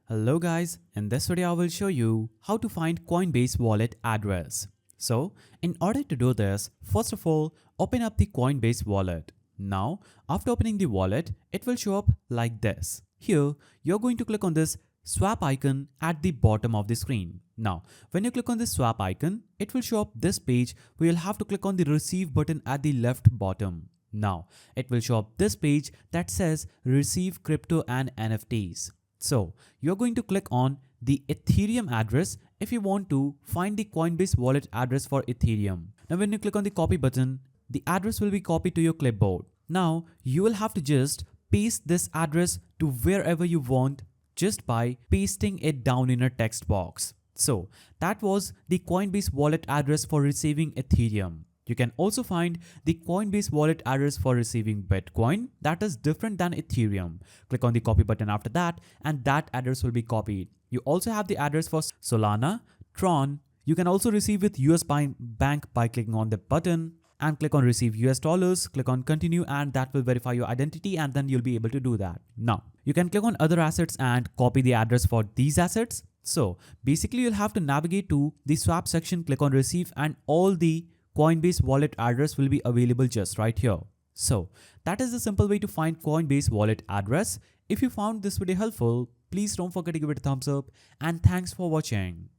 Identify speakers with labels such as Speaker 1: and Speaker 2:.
Speaker 1: Hello guys, in this video I will show you how to find Coinbase wallet address. So in order to do this, first of all, open up the Coinbase wallet. Now after opening the wallet, it will show up like this. Here you're going to click on this swap icon at the bottom of the screen. Now when you click on this swap icon, it will show up this page where you'll have to click on the receive button at the left bottom. Now it will show up this page that says receive crypto and NFTs. So you're going to click on the Ethereum address if you want to find the Coinbase wallet address for Ethereum. Now when you click on the copy button, the address will be copied to your clipboard. Now you will have to just paste this address to wherever you want just by pasting it down in a text box. So that was the Coinbase wallet address for receiving Ethereum. You can also find the Coinbase wallet address for receiving Bitcoin that is different than Ethereum. Click on the copy button after that and that address will be copied. You also have the address for Solana, Tron. You can also receive with US Bank by clicking on the button and click on receive US dollars, click on continue and that will verify your identity and then you'll be able to do that. Now, you can click on other assets and copy the address for these assets. So basically you'll have to navigate to the swap section, click on receive and all the Coinbase wallet address will be available just right here. So that is the simple way to find Coinbase wallet address. If you found this video helpful, please don't forget to give it a thumbs up and thanks for watching.